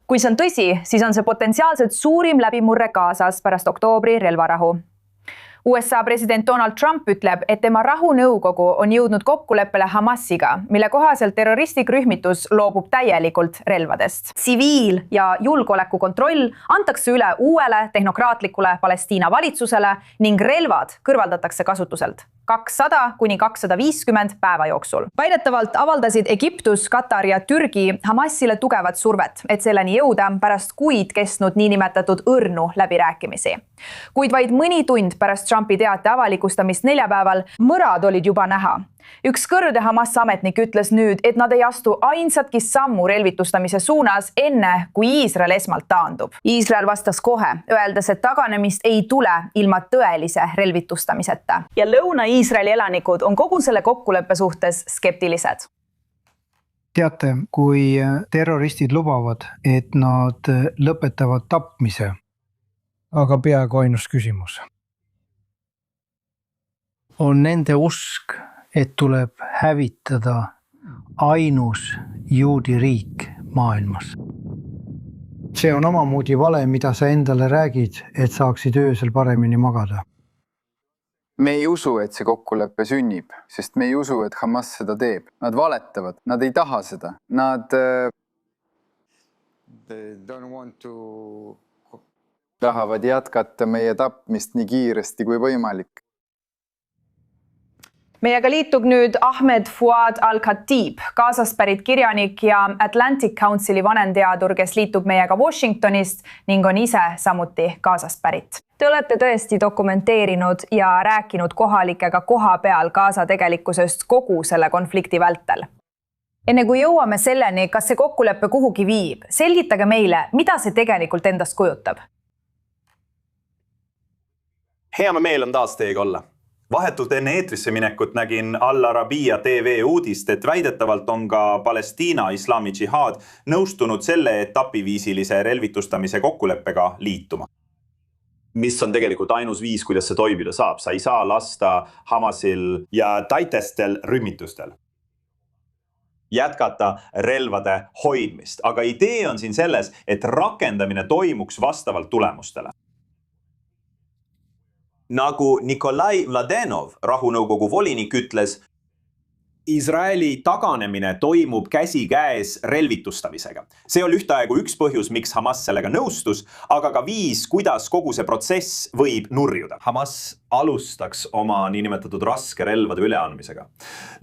Kui see on tõsi, siis on see potentsiaalselt suurim läbimurre Gazas pärast oktoobri relvarahu. USA president Donald Trump ütleb, et tema rahunõukogu on jõudnud kokkuleppele Hamasiga, mille kohaselt terroristlik rühmitus loobub täielikult relvadest. Tsiviil- ja julgeolekukontroll antakse üle uuele tehnokraatlikule Palestiina valitsusele ning relvad kõrvaldatakse kasutuselt 200 kuni 250 päeva jooksul. Väidetavalt avaldasid Egiptus, Katar ja Türgi Hamasile tugevat survet, et selleni jõuda pärast kuid kestnud niinimetatud õrnu läbirääkimisi. Kuid vaid mõni tund pärast Trumpi teate avalikustamist neljapäeval mõrad olid juba näha. Üks kõrge Hamas ametnik ütles nüüd, et nad ei astu ainsatki sammu relvitustamise suunas enne, kui Iisrael esmalt taandub. Iisrael vastas kohe, öeldes, et taganemist ei tule ilma tõelise relvitustamiseta. Ja Lõuna-Iisraeli elanikud on kogu selle kokkuleppe suhtes skeptilised. Teate, kui terroristid lubavad, et nad lõpetavad tapmise, aga peaaegu ainus küsimus on nende usk, et tuleb hävitada ainus juudi riik maailmas. See on omamoodi vale, mida sa endale räägid, et saaksid öösel paremini magada. Me ei usu, et see kokkulepe sünnib, sest me ei usu, et Hamas seda teeb. Nad valetavad, nad ei taha seda. Nad tahavad jätkata meie tapmist nii kiiresti kui võimalik. Meiega liitub nüüd Ahmed Fouad Al-Khatib, Gazast pärit kirjanik ja Atlantic Councili vanenteadur, kes liitub meiega Washingtonist ning on ise samuti Gazast pärit. Te olete tõesti dokumenteerinud ja rääkinud kohalikega koha peal Gaza tegelikkusest kogu selle konflikti vältel. Enne kui jõuame selleni, kas see kokkulepe kuhugi viib, selgitage meile, mida see tegelikult endast kujutab. Hea meel on taas teiega olla. Vahetult enne eetrisse minekut nägin Al Arabiya TV uudist, et väidetavalt on ka Palestiina Islami džihad nõustunud selle etapiviisilise relvitustamise kokkuleppega liituma. Mis on tegelikult ainus viis, kuidas see toimida saab. Sa ei saa lasta Hamasil ja taitestel rühmitustel jätkata relvade hoidmist. Aga idee on siin selles, et rakendamine toimuks vastavalt tulemustele. Nagu Nikolai Mladenov, rahunõukogu volinik, ütles, Iisraeli taganemine toimub käsikäes relvitustamisega. See oli ühtaegu üks põhjus, miks Hamas sellega nõustus, aga ka viis, kuidas kogu see protsess võib nurjuda. Hamas alustaks oma niinimetatud raske relvade üleandmisega.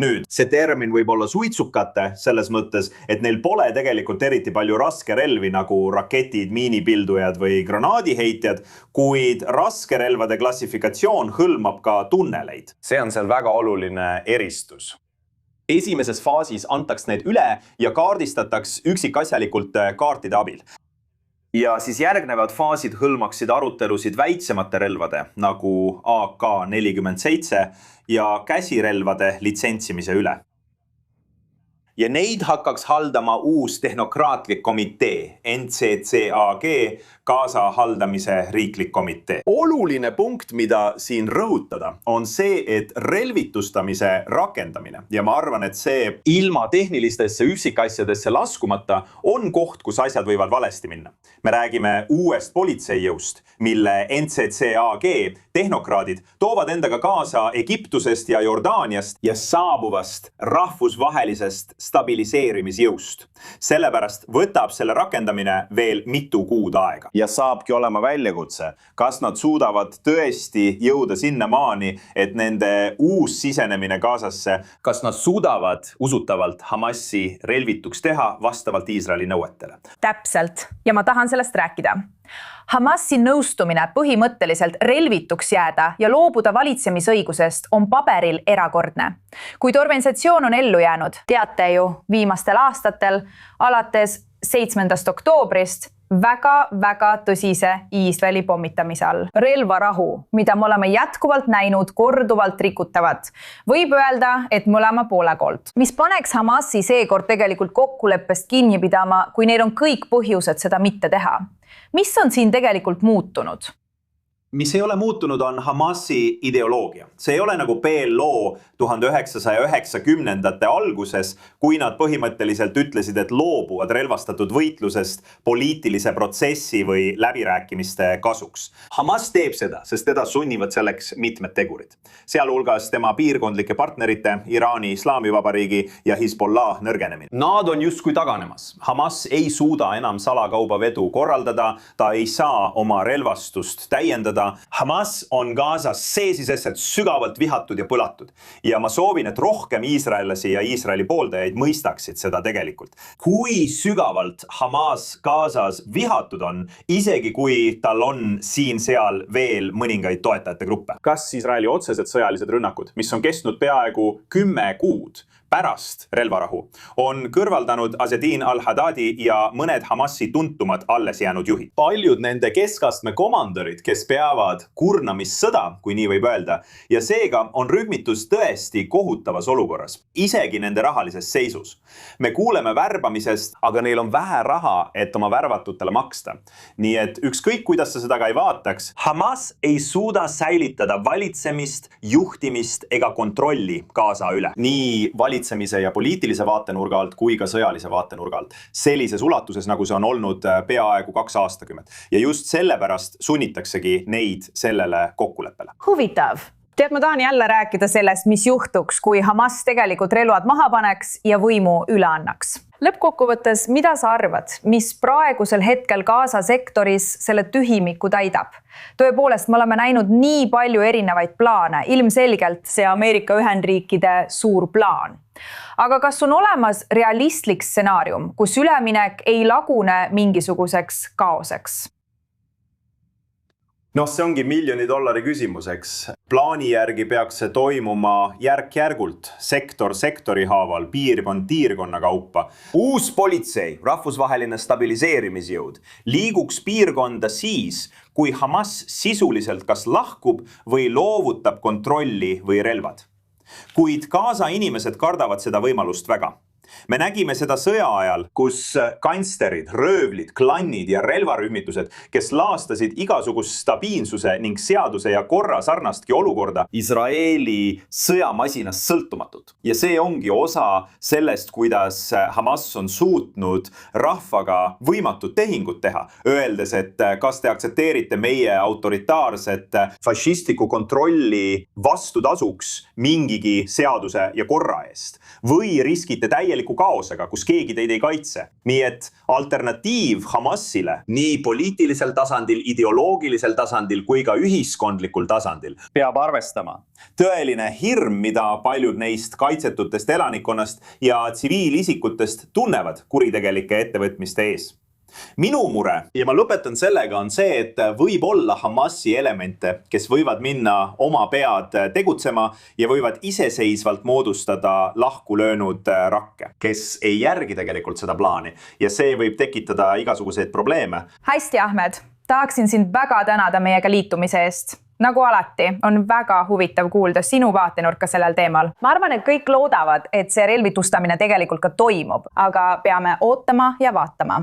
Nüüd, see termin võib olla suitsukate selles mõttes, et neil pole tegelikult eriti palju raske relvi nagu raketid, miinipildujad või granaadiheitjad, kuid raske relvade klassifikatsioon hõlmab ka tunneleid. See on seal väga oluline eristus. Esimeses faasis antaks need üle ja kaardistataks üksikasjalikult kaartide abil. Ja siis järgnevad faasid hõlmaksid arutelusid väiksemate relvade nagu AK-47 ja käsirelvade litsentsimise üle. Ja neid hakkaks haldama uus tehnokraatlik komitee, NCCAG, Gaza haldamise riiklik komitee. Oluline punkt, mida siin rõhutada, on see, et relvitustamise rakendamine, ja ma arvan, et see ilma tehnilistesse üksikasjadesse laskumata on koht, kus asjad võivad valesti minna. Me räägime uuest politseijõust, mille NCCAG tehnokraadid toovad endaga kaasa Egiptusest ja Jordaaniast ja saabuvast rahvusvahelisest stabiliseerimisjõust. Sellepärast võtab selle rakendamine veel mitu kuud aega. Ja saabki olema väljakutse, kas nad suudavad tõesti jõuda sinna maani, et nende uus sisenemine Gazasse, kas nad suudavad usutavalt Hamasi relvituks teha vastavalt Iisraeli nõuetele. Täpselt, ja ma tahan sellest rääkida. Hamasi nõustumine põhimõtteliselt relvituks jääda ja loobuda valitsemisõigusest on paberil erakordne. Kuid organisatsioon on ellu jäänud, teate ju, viimastel aastatel, alates 7. oktoobrist, väga tõsise Iisraeli pommitamise all. Relvarahu, mida me oleme jätkuvalt näinud korduvalt rikutavat, võib öelda, et mõlema poole poolt. Mis paneks Hamasi seekord tegelikult kokkuleppest kinni pidama, kui neil on kõik põhjused seda mitte teha? Mis on siin tegelikult muutunud? mis ei ole muutunud, on Hamasi ideoloogia. See ei ole nagu PLO 1990-ndate alguses, kui nad põhimõtteliselt ütlesid, et loobuvad relvastatud võitlusest poliitilise protsessi või läbirääkimiste kasuks. Hamas teeb seda, sest teda sunnivad selleks mitmed tegurid. Sealhulgas tema piirkondlike partnerite, Iraani Islamivabariigi ja Hezbollah nõrgenemine. Nad on justkui taganemas. Hamas ei suuda enam salakaubavedu korraldada, ta ei saa oma relvastust täiendada. Hamas on Gazas seesisest sügavalt vihatud ja põlatud. Ja ma soovin, et rohkem iisraellasi ja Iisraeli pooldajaid mõistaksid seda tegelikult. Kui sügavalt Hamas Gazas vihatud on, isegi kui tal on siin-seal veel mõningaid toetajate gruppe. Kas Iisraeli otsesed sõjalised rünnakud, mis on kestnud peaaegu 10 kuud pärast relvarahu, on kõrvaldanud Azedin al-Haddadi ja mõned Hamasi tuntumad alles jäänud juhid. Paljud nende keskastme komandorid, kes peavad kurnamissõda, kui nii võib öelda, ja seega on rühmitus tõesti kohutavas olukorras, isegi nende rahalises seisus. Me kuuleme värbamisest, aga neil on vähe raha, et oma värvatutele maksta. Nii et ükskõik, kuidas sa seda ka ei vaataks, Hamas ei suuda säilitada valitsemist, juhtimist ega kontrolli Gaza üle. Nii valitsemise ja poliitilise vaatenurga alt kui ka sõjalise vaatenurga alt. Sellises ulatuses, nagu see on olnud peaaegu 2 aastakümmet. Ja just sellepärast sunnitaksegi neid sellele kokkuleppele. Huvitav. Tead, ma tahan jälle rääkida sellest, mis juhtuks, kui Hamas tegelikult relvad maha paneks ja võimu üle annaks. Lõppkokkuvõttes, mida sa arvad, mis praegusel hetkel Gaza sektoris selle tühimiku täidab? Tõepoolest, me oleme näinud nii palju erinevaid plaane, ilmselgelt see Ameerika Ühendriikide suur plaan. Aga kas on olemas realistlik stsenaarium, kus üleminek ei lagune mingisuguseks kaoseks? No see ongi $1 miljoni küsimuseks. Plaani järgi peaks see toimuma järk-järgult, sektor sektori haaval, piirkonna kaupa. Uus politsei, rahvusvaheline stabiliseerimisjõud, liiguks piirkonda siis, kui Hamas sisuliselt kas lahkub või loovutab kontrolli või relvad. Kuid Gaza inimesed kardavad seda võimalust väga. Me nägime seda sõja ajal, kus gangsterid, röövlid, klannid ja relvarühmitused, kes laastasid igasugust stabiilsuse ning seaduse ja korra sarnastki olukorda Iisraeli sõjamasinast sõltumatult. Ja see ongi osa sellest, kuidas Hamas on suutnud rahvaga võimatut tehingut teha, öeldes, et kas te aktsepteerite meie autoritaarset fašistliku kontrolli vastutasuks mingigi seaduse ja korra eest või riskite täieliku kaosega, kus keegi teid ei kaitse. Nii et alternatiiv Hamasile nii poliitilisel tasandil, ideoloogilisel tasandil kui ka ühiskondlikul tasandil peab arvestama. Tõeline hirm, mida paljud neist kaitsetutest elanikkonnast ja tsiviilisikutest tunnevad kuritegelike ettevõtmiste ees. Minu mure, ja ma lõpetan sellega, on see, et võib olla Hamasi elemente, kes võivad minna oma pead tegutsema ja võivad iseseisvalt moodustada lahku löönud rakke, kes ei järgi tegelikult seda plaani. Ja see võib tekitada igasuguseid probleeme. Hästi, Ahmed. Tahaksin sind väga tänada meiega liitumise eest. Nagu alati, on väga huvitav kuulda sinu vaatenurka sellel teemal. Ma arvan, et kõik loodavad, et see relvitustamine tegelikult ka toimub, aga peame ootama ja vaatama.